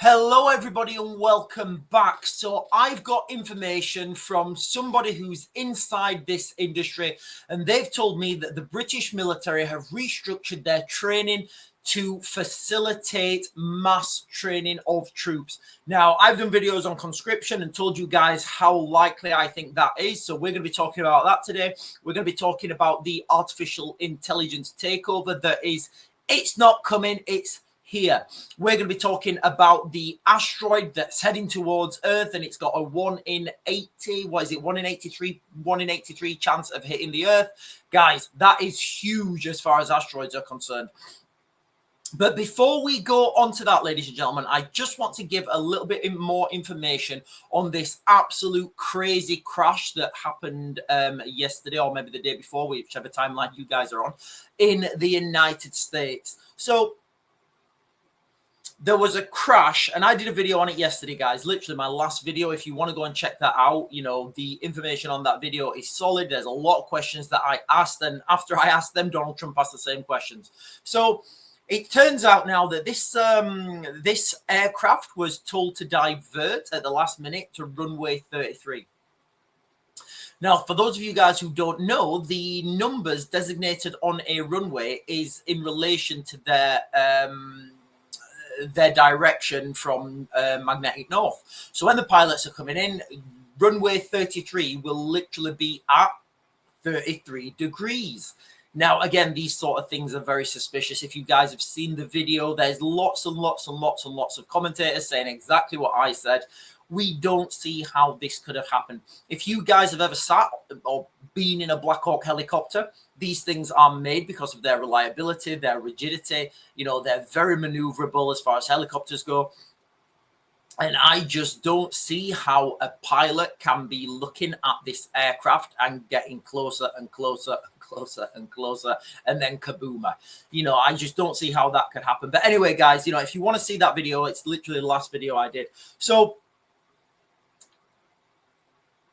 Hello, everybody, and welcome back. So I've got information from somebody who's inside this industry, and they've told me that the British military have restructured their training to facilitate mass training of troops. Now, I've done videos on conscription and told you guys how likely I think that is. So we're going to be talking about that today. We're going to be talking about the artificial intelligence takeover it's not coming, it's here. We're going to be talking about the asteroid that's heading towards Earth, and it's got a 1 in 80, 1 in 83 chance of hitting the Earth. Guys, that is huge as far as asteroids are concerned. But before we go on to that, ladies and gentlemen, I just want to give a little bit more information on this absolute crazy crash that happened yesterday, or maybe the day before, whichever timeline you guys are on, in the United States. So there was a crash, and I did a video on it yesterday, guys. Literally my last video. If you want to go and check that out, you know, the information on that video is solid. There's a lot of questions that I asked, and after I asked them, Donald Trump asked the same questions. So it turns out now that this aircraft was told to divert at the last minute to runway 33. Now, for those of you guys who don't know, the numbers designated on a runway is in relation to their direction from magnetic north. So when the pilots are coming in, runway 33 will literally be at 33 degrees. Now, again, these sort of things are very suspicious. If you guys have seen the video, there's lots and lots and lots and lots of commentators saying exactly what I said. We don't see how this could have happened. If you guys have ever sat or been in a Black Hawk helicopter, these things are made because of their reliability, their rigidity. You know, they're very maneuverable as far as helicopters go. And I just don't see how a pilot can be looking at this aircraft and getting closer and closer and closer and closer, and then kabooma. You know, I just don't see how that could happen. But anyway, guys, you know, if you want to see that video, it's literally the last video I did. So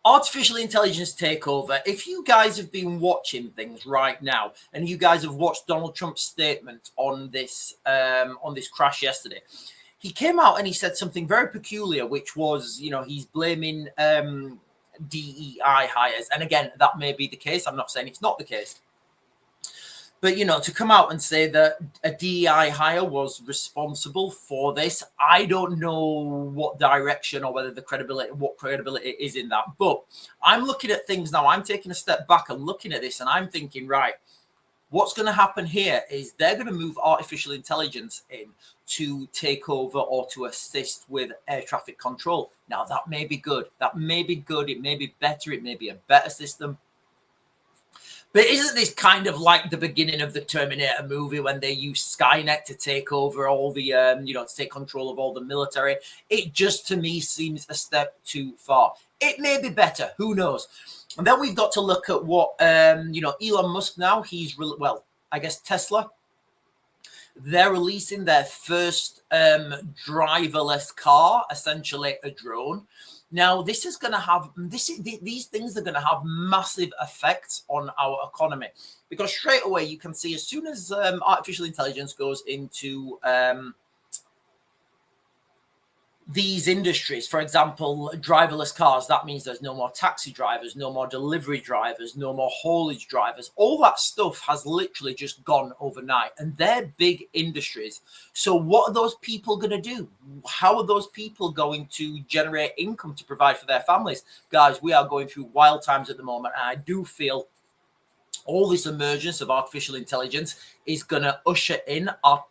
artificial intelligence takeover. If you guys have been watching things right now, and you guys have watched Donald Trump's statement on this crash yesterday, he came out and he said something very peculiar, which was, you know, he's blaming DEI hires. And again, that may be the case. I'm not saying it's not the case. But, you know, to come out and say that a DEI hire was responsible for this, I don't know what direction or whether what credibility is in that. But I'm looking at things now. I'm taking a step back and looking at this, and I'm thinking, right, what's going to happen here is they're going to move artificial intelligence in to take over or to assist with air traffic control. Now, that may be good. That may be good. It may be better. It may be a better system. But isn't this kind of like the beginning of the Terminator movie when they used Skynet to take over all the, to take control of all the military? It just, to me, seems a step too far. It may be better. Who knows? And then we've got to look at what, Elon Musk now, I guess Tesla, they're releasing their first driverless car, essentially a drone. Now, this is going to have these things are going to have massive effects on our economy, because straight away you can see as soon as artificial intelligence goes into these industries, for example, driverless cars, that means there's no more taxi drivers, no more delivery drivers, no more haulage drivers. All that stuff has literally just gone overnight, and they're big industries. So what are those people going to do? How are those people going to generate income to provide for their families? Guys, we are going through wild times at the moment, and I do feel all this emergence of artificial intelligence is going to usher in our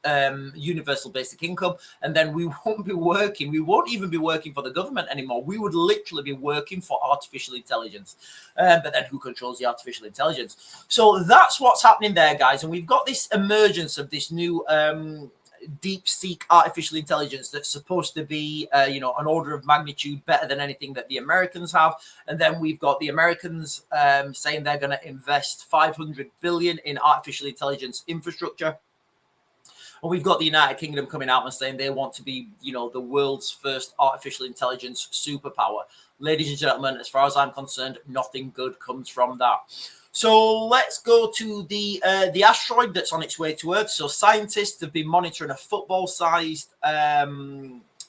universal basic income, and then we won't be working. We won't even be working for the government anymore. We would literally be working for artificial intelligence. But then who controls the artificial intelligence? So that's what's happening there, guys. And we've got this emergence of this new deep seek artificial intelligence that's supposed to be an order of magnitude better than anything that the Americans have. And then we've got the Americans saying they're going to invest 500 billion in artificial intelligence infrastructure, and we've got the United Kingdom coming out and saying they want to be the world's first artificial intelligence superpower. Ladies and gentlemen, as far as I'm concerned, nothing good comes from that. So let's go to the asteroid that's on its way to Earth. So scientists have been monitoring a football-sized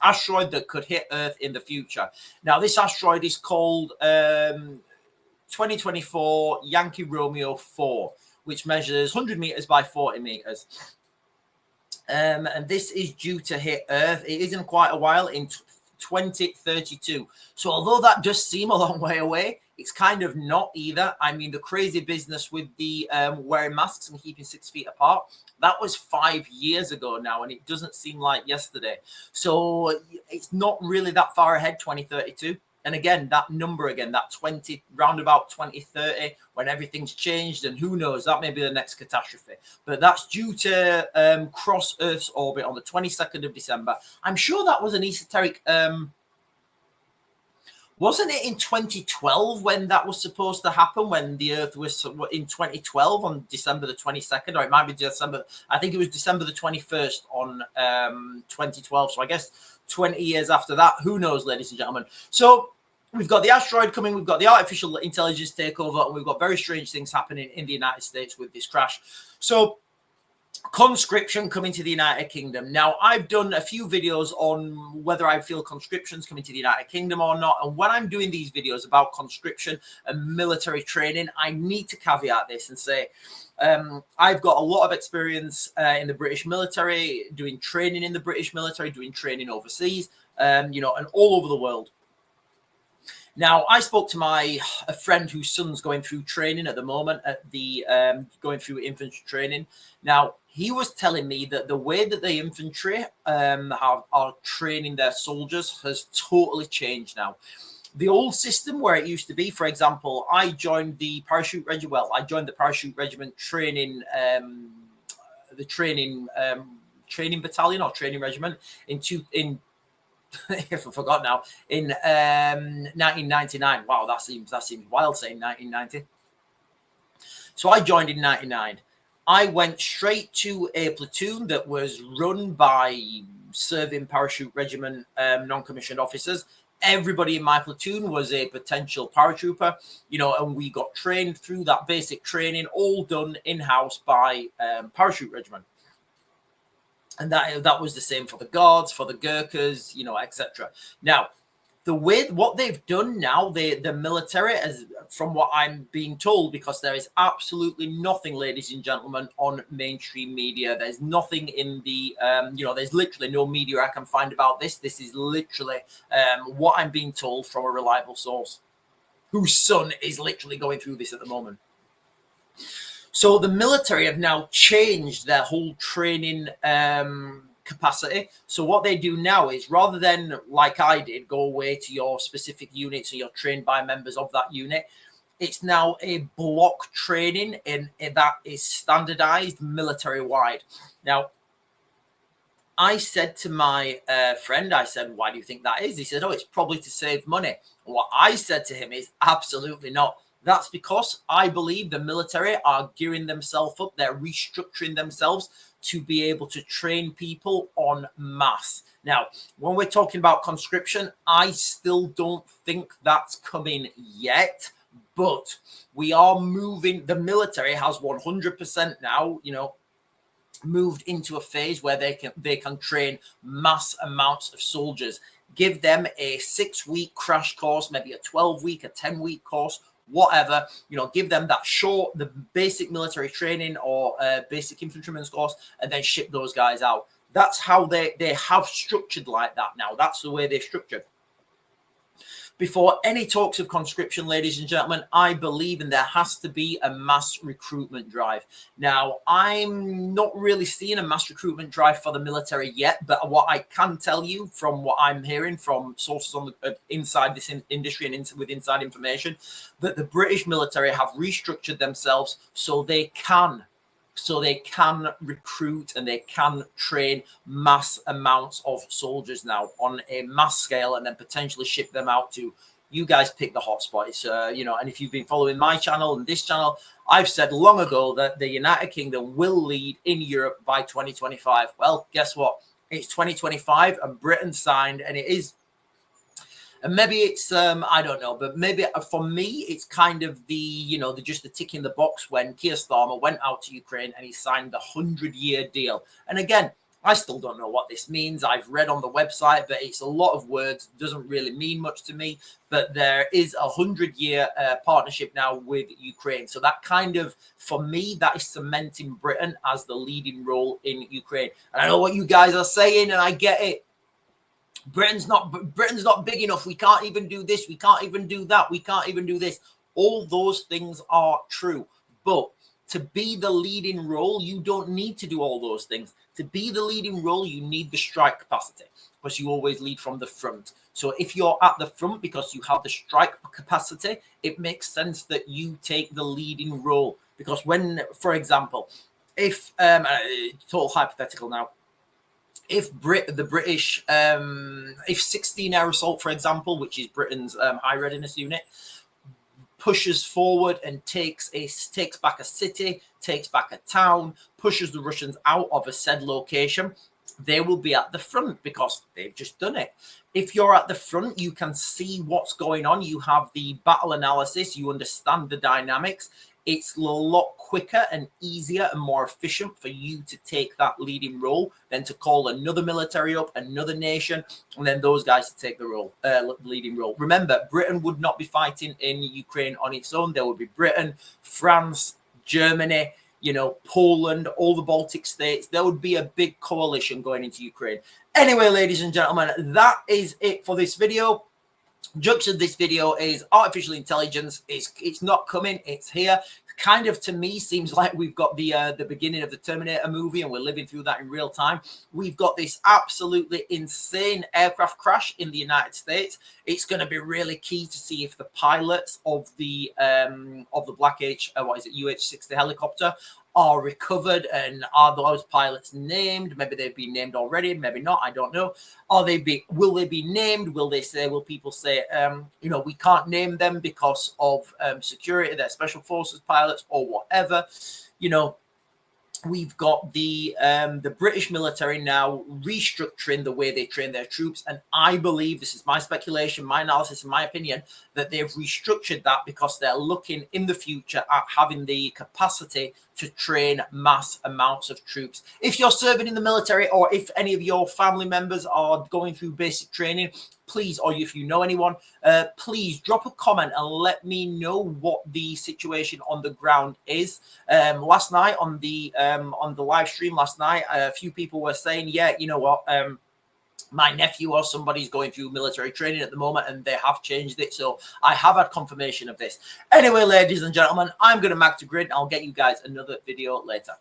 asteroid that could hit Earth in the future. Now, this asteroid is called 2024 Yankee Romeo 4, which measures 100 meters by 40 meters. And this is due to hit Earth. It isn't quite a while, in 2032. So although that does seem a long way away, it's kind of not either. I mean, the crazy business with the wearing masks and keeping 6 feet apart, that was 5 years ago now, and it doesn't seem like yesterday. So it's not really that far ahead, 2032. And again, that number again, that 20, round about 2030, when everything's changed, and who knows, that may be the next catastrophe. But that's due to cross Earth's orbit on the 22nd of December. I'm sure that was an esoteric, wasn't it in 2012 when that was supposed to happen, when the Earth was in 2012 on December the 22nd, or it might be December, I think it was December the 21st on 2012. So I guess 20 years after that, who knows, ladies and gentlemen. So we've got the asteroid coming, we've got the artificial intelligence takeover, and we've got very strange things happening in the United States with this crash. So conscription coming to the United Kingdom. Now, I've done a few videos on whether I feel conscription's coming to the United Kingdom or not. And when I'm doing these videos about conscription and military training, I need to caveat this and say, I've got a lot of experience in the British military, doing training in the British military, doing training overseas, and all over the world. Now, I spoke to a friend whose son's going through training at the moment, at the going through infantry training. Now, he was telling me that the way that the infantry are training their soldiers has totally changed now. The old system where it used to be, for example, I joined the parachute regiment. Well, I joined the parachute regiment training, the training battalion or training regiment if I forgot now, in 1999. Wow, that seems wild saying 1990. So I joined in 99. I went straight to a platoon that was run by serving parachute regiment non-commissioned officers. Everybody in my platoon was a potential paratrooper, and we got trained through that basic training, all done in-house by parachute regiment. And that was the same for the Guards, for the Gurkhas, etc. Now, what they've done now, the military, as from what I'm being told, because there is absolutely nothing, ladies and gentlemen, on mainstream media. There's nothing in the, there's literally no media I can find about this. This is literally what I'm being told from a reliable source, whose son is literally going through this at the moment. So the military have now changed their whole training capacity. So what they do now is, rather than, like I did, go away to your specific unit, so you're trained by members of that unit, it's now a block training, and that is standardized military-wide. Now, I said to my friend, I said, why do you think that is? He said, oh, it's probably to save money. And what I said to him is, absolutely not. That's because I believe the military are gearing themselves up. They're restructuring themselves to be able to train people en masse. Now, when we're talking about conscription, I still don't think that's coming yet, but we are moving. The military has 100% now, moved into a phase where they can train mass amounts of soldiers. Give them a 6-week crash course, maybe a 12-week, a 10-week course, whatever, give them that the basic military training or basic infantryman's course, and then ship those guys out. That's how they have structured like that now. That's the way they've structured. Before any talks of conscription, ladies and gentlemen, I believe there has to be a mass recruitment drive. Now, I'm not really seeing a mass recruitment drive for the military yet, but what I can tell you from what I'm hearing from sources on inside this industry and with inside information, that the British military have restructured themselves so they can recruit and they can train mass amounts of soldiers now on a mass scale, and then potentially ship them out to, you guys pick the hotspots, and if you've been following my channel and this channel, I've said long ago that the United Kingdom will lead in Europe by 2025. Well, guess what? It's 2025 and Britain signed, and it is. And maybe it's, I don't know, but maybe for me, it's kind of just the tick in the box when Keir Starmer went out to Ukraine and he signed the 100-year deal. And again, I still don't know what this means. I've read on the website, but it's a lot of words. Doesn't really mean much to me. But there is a 100-year partnership now with Ukraine. So that kind of, for me, that is cementing Britain as the leading role in Ukraine. And I know what you guys are saying, and I get it. Britain's not big enough. We can't even do this. We can't even do that. We can't even do this. All those things are true. But to be the leading role, you don't need to do all those things. To be the leading role, you need the strike capacity, because you always lead from the front. So if you're at the front because you have the strike capacity, it makes sense that you take the leading role. Because when, for example, if total hypothetical now, if the British, if 16 Air Assault, for example, which is Britain's high readiness unit, pushes forward and takes back a city, takes back a town, pushes the Russians out of a said location, they will be at the front because they've just done it. If you're at the front, you can see what's going on. You have the battle analysis. You understand the dynamics. It's a lot quicker and easier and more efficient for you to take that leading role than to call another military up, another nation, and then those guys to take the role, leading role. Remember, Britain would not be fighting in Ukraine on its own. There would be Britain, France, Germany, Poland, all the Baltic states. There would be a big coalition going into Ukraine. Anyway, ladies and gentlemen, that is it for this video. Junction of this video is artificial intelligence. It's not coming, it's here. Kind of, to me, seems like we've got the beginning of the Terminator movie, and we're living through that in real time. We've got this absolutely insane aircraft crash in the United States. It's going to be really key to see if the pilots of the Black UH-60 helicopter are recovered, and are those pilots named? Maybe they've been named already, maybe not, I don't know. Will they be named? Will people say, we can't name them because of security, they're special forces pilots or whatever? We've got the British military now restructuring the way they train their troops, and I believe, this is my speculation, my analysis, and my opinion, that they've restructured that because they're looking in the future at having the capacity to train mass amounts of troops. If you're serving in the military, or if any of your family members are going through basic training, please, or if you know anyone, please drop a comment and let me know what the situation on the ground is. Last night on the live stream last night, a few people were saying, yeah, you know what, my nephew or somebody's going through military training at the moment, and they have changed it. So I have had confirmation of this. Anyway, ladies and gentlemen, I'm going to mag to grid. I'll get you guys another video later.